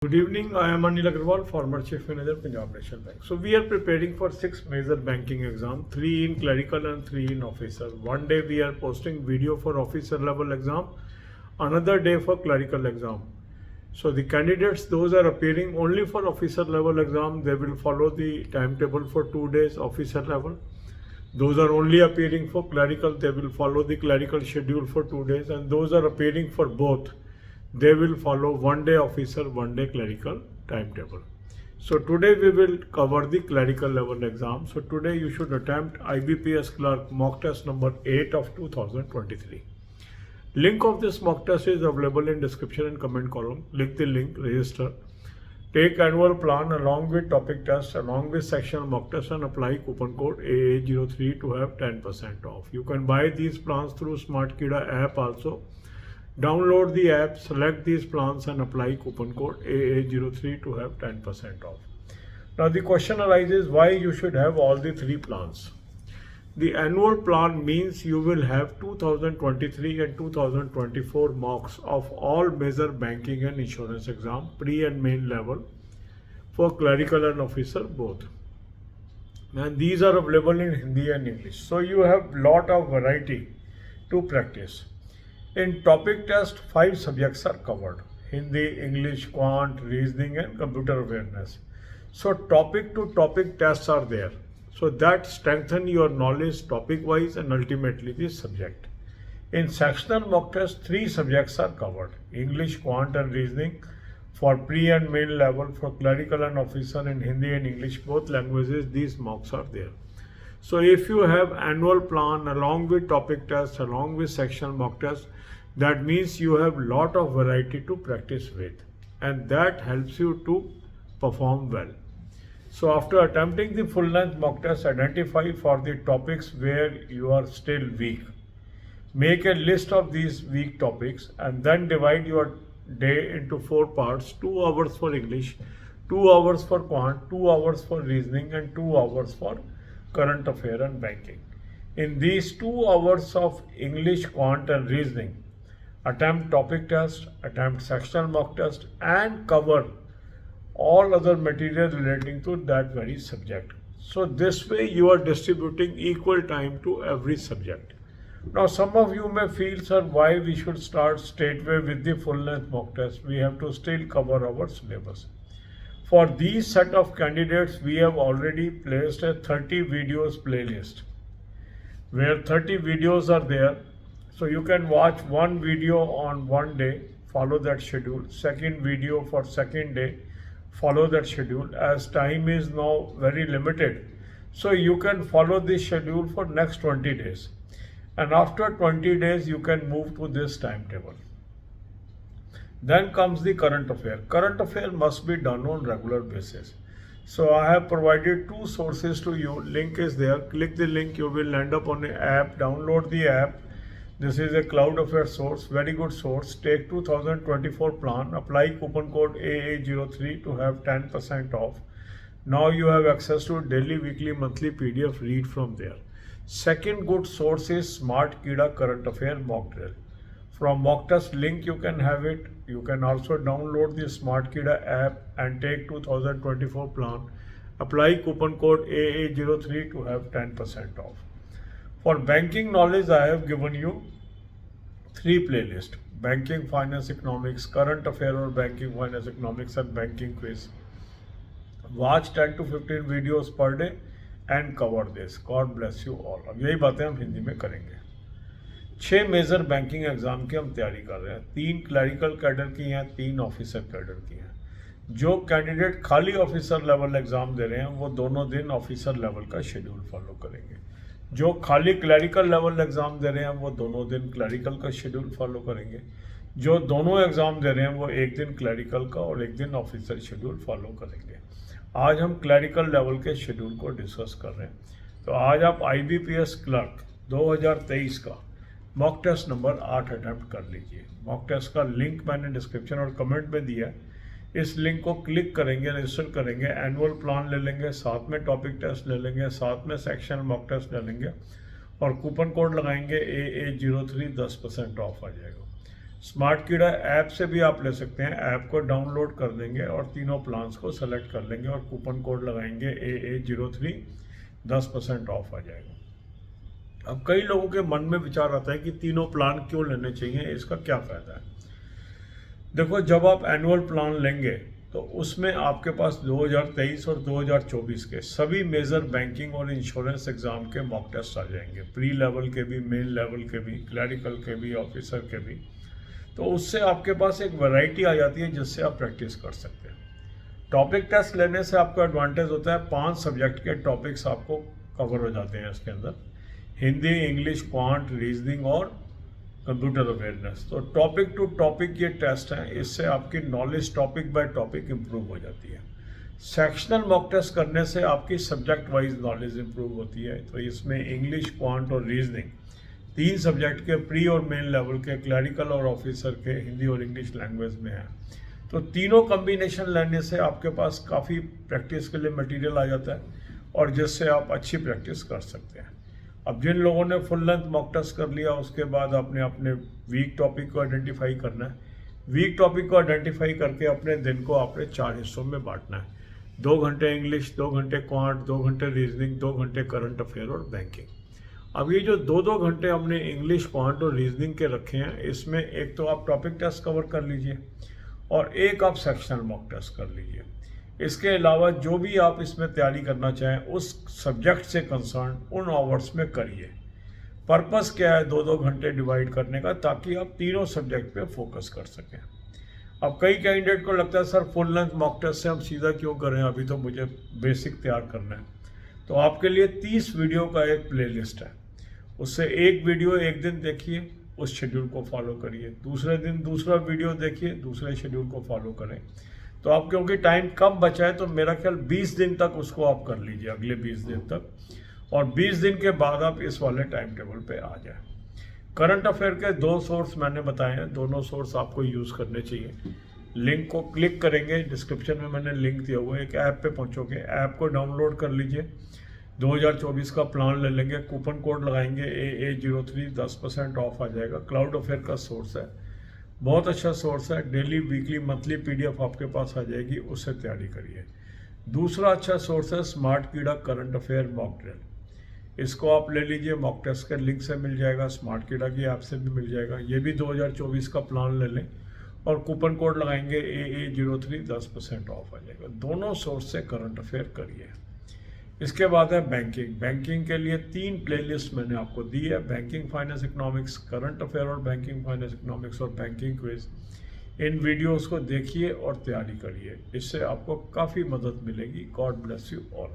Good evening. I am Anil Agarwal, former Chief Manager, Punjab National Bank. So we are preparing for 6 major banking exam, 3 in clerical and 3 in officer. One day we are posting video for officer level exam, another day for clerical exam. So the candidates, those are appearing only for officer level exam, they will follow the timetable for 2 days officer level. Those are only appearing for clerical, they will follow the clerical schedule for 2 days, and those are appearing for both, they will follow 1 day officer, 1 day clerical timetable. So today we will cover the clerical level exam. So today you should attempt IBPS clerk mock test number 8 of 2023. Link of this mock test is available in description and comment column. Click the link, register. Take annual plan along with topic test, along with sectional mock test, and apply coupon code AA03 to have 10% off. You can buy these plans through SmartKida app also. Download the app, select these plans and apply coupon code AA03 to have 10% off. Now the question arises why you should have all the 3 plans. The annual plan means you will have 2023 and 2024 mocks of all major banking and insurance exam, pre and main level, for clerical and officer both. And these are available in Hindi and English. So you have lot of variety to practice. In topic test, 5 subjects are covered: Hindi, English, Quant, Reasoning and Computer Awareness. So topic to topic tests are there. So that strengthen your knowledge topic wise and ultimately the subject. In sectional mock test, 3 subjects are covered: English, Quant and Reasoning for pre and main level, for clerical and officer in Hindi and English, both languages, these mocks are there. So if you have annual plan along with topic test, along with sectional mock test, that means you have lot of variety to practice with, and that helps you to perform well. So after attempting the full length mock test, identify for the topics where you are still weak. Make a list of these weak topics and then divide your day into 4 parts: 2 hours for English, 2 hours for Quant, 2 hours for Reasoning and 2 hours for current affair and banking. In these 2 hours of English, Quant and Reasoning, attempt topic test, attempt sectional mock test and cover all other material relating to that very subject. So this way you are distributing equal time to every subject. Now some of you may feel, sir, why we should start straightway with the full length mock test? We have to still cover our syllabus. For these set of candidates, we have already placed a 30 videos playlist where 30 videos are there. So you can watch one video on one day, follow that schedule, second video for second day, follow that schedule. As time is now very limited, so you can follow this schedule for next 20 days. And after 20 days, you can move to this timetable. Then comes the current affair. Current affair must be done on regular basis. So I have provided 2 sources to you. Link is there. Click the link. You will end up on an app. Download the app. This is a cloud affair source. Very good source. Take 2024 plan. Apply coupon code AA03 to have 10% off. Now you have access to daily, weekly, monthly PDF. Read from there. Second good source is SmartKida current affair mock drill. From mock test link you can have it. You can also download the SmartKida app and take 2024 plan. Apply coupon code AA03 to have 10% off. For banking knowledge, I have given you 3 playlists: banking, finance, economics, current affair or banking, finance, economics and banking quiz. Watch 10 to 15 videos per day and cover this. God bless you all. अब यही बातें हम हिंदी में करेंगे। 6 major banking exam की हम तैयारी कर रहे हैं। 3 क्लरिकल कैडर की हैं, 3 ऑफिसर कैडर की हैं। जो कैंडिडेट खाली ऑफिसर लेवल एग्जाम दे रहे हैं वो दोनों दिन ऑफिसर लेवल का शेड्यूल फॉलो करेंगे। जो खाली क्लरिकल लेवल एग्जाम दे रहे हैं वो दोनों दिन क्लरिकल का शेड्यूल फॉलो करेंगे। जो दोनों एग्जाम दे रहे हैं वो एक दिन क्लरिकल का और एक दिन ऑफिसर शेड्यूल फॉलो करेंगे। आज हम क्लरिकल लेवल के शेड्यूल को डिस्कस कर रहे हैं। तो आज आप IBPS क्लर्क 2023 का मॉक टेस्ट नंबर 8 अटैम्प्ट कर लीजिए। मॉक टेस्ट का लिंक मैंने डिस्क्रिप्शन और कमेंट में दिया है। इस लिंक को क्लिक करेंगे, रजिस्टर करेंगे, एनुअल प्लान ले लेंगे, साथ में टॉपिक टेस्ट ले लेंगे, साथ में सेक्शनल मॉक टेस्ट ले लेंगे और कूपन कोड लगाएंगे AA03, 10% ऑफ आ जाएगा। स्मार्ट कीड़ा ऐप से भी आप ले सकते हैं, ऐप को डाउनलोड कर देंगे और तीनों प्लान्स को सेलेक्ट कर लेंगे और कूपन कोड लगाएंगे AA03, 10% ऑफ आ जाएगा। अब कई लोगों के मन में विचार आता है कि तीनों प्लान क्यों लेने चाहिए, इसका क्या फ़ायदा है। देखो, जब आप एनुअल प्लान लेंगे तो उसमें आपके पास 2023 और 2024 के सभी मेजर बैंकिंग और इंश्योरेंस एग्ज़ाम के मॉक टेस्ट आ जाएंगे, प्री लेवल के भी, मेन लेवल के भी, क्लरिकल के भी, ऑफिसर के भी। तो उससे आपके पास एक वैरायटी आ जाती है जिससे आप प्रैक्टिस कर सकते हैं। टॉपिक टेस्ट लेने से आपका एडवांटेज होता है 5 सब्जेक्ट के टॉपिक्स आपको कवर हो जाते हैं इसके अंदर, हिंदी, इंग्लिश, क्वांट, रीजनिंग और कंप्यूटर अवेयरनेस। तो टॉपिक टू टॉपिक ये टेस्ट हैं, इससे आपकी knowledge topic by topic improve हो जाती है। सेक्शनल मॉक टेस्ट करने से आपकी सब्जेक्ट वाइज नॉलेज इम्प्रूव होती है। तो इसमें इंग्लिश, क्वांट और रीजनिंग 3 सब्जेक्ट के प्री और मेन लेवल के, क्लरिकल और ऑफिसर के हिंदी और इंग्लिश लैंग्वेज में है। तो तीनों कम्बिनेशन लेने से आपके पास काफ़ी प्रैक्टिस के लिए मटेरियल आ जाता है और जिससे आप अच्छी प्रैक्टिस कर सकते हैं। अब जिन लोगों ने फुल लेंथ मॉक टेस्ट कर लिया, उसके बाद आपने अपने वीक टॉपिक को आइडेंटिफाई करना है। वीक टॉपिक को आइडेंटिफाई करके अपने दिन को आपने 4 हिस्सों में बांटना है। 2 घंटे इंग्लिश, 2 घंटे क्वांट, 2 घंटे रीजनिंग, 2 घंटे करंट अफेयर और बैंकिंग। अब ये जो 2-2 घंटे हमने इंग्लिश, क्वांट और रीजनिंग के रखे हैं, इसमें एक तो आप टॉपिक टेस्ट कवर कर लीजिए और एक आप सेक्शनल मॉक टेस्ट कर लीजिए। इसके अलावा जो भी आप इसमें तैयारी करना चाहें उस सब्जेक्ट से कंसर्न उन आवर्स में करिए। पर्पस क्या है 2-2 घंटे डिवाइड करने का, ताकि आप तीनों सब्जेक्ट पे फोकस कर सकें। अब कई कैंडिडेट को लगता है sir full length mock test से हम सीधा क्यों करें, अभी तो मुझे बेसिक तैयार करना है। तो आपके लिए 30 वीडियो का एक प्लेलिस्ट है, उससे एक वीडियो एक दिन देखिए, उस शेड्यूल को फॉलो करिए, दूसरे दिन दूसरा वीडियो देखिए, दूसरे शेड्यूल को फॉलो करें। तो आप क्योंकि टाइम कम बचा है तो मेरा ख्याल 20 दिन तक उसको आप कर लीजिए, अगले 20 दिन तक, और 20 दिन के बाद आप इस वाले टाइम टेबल पे आ जाए। करंट अफेयर के 2 सोर्स मैंने बताए हैं, दोनों सोर्स आपको यूज़ करने चाहिए। लिंक को क्लिक करेंगे, डिस्क्रिप्शन में मैंने लिंक दिया हुआ है, एक ऐप पे पहुंचोगे, ऐप को डाउनलोड कर लीजिए, 2024 का प्लान ले लेंगे, कूपन कोड लगाएंगे AA03, 10% ऑफ आ जाएगा। क्लाउड अफेयर का सोर्स है, बहुत अच्छा सोर्स है, डेली, वीकली, मंथली PDF आपके पास आ जाएगी, उससे तैयारी करिए। दूसरा अच्छा सोर्स है स्मार्ट कीड़ा करंट अफेयर मॉक ड्रिल, इसको आप ले लीजिए, मॉक टेस्ट के लिंक से मिल जाएगा, स्मार्ट कीड़ा की ऐप से भी मिल जाएगा। ये भी 2024 का प्लान ले लें और कूपन कोड लगाएंगे AA03, 10% ऑफ आ जाएगा। दोनों सोर्स से करंट अफेयर करिए। इसके बाद है बैंकिंग। बैंकिंग के लिए 3 प्लेलिस्ट मैंने आपको दी है, banking finance economics, current affair और बैंकिंग फाइनेंस इकोनॉमिक्स और बैंकिंग क्विज। इन वीडियोस को देखिए और तैयारी करिए, इससे आपको काफ़ी मदद मिलेगी। God bless you all.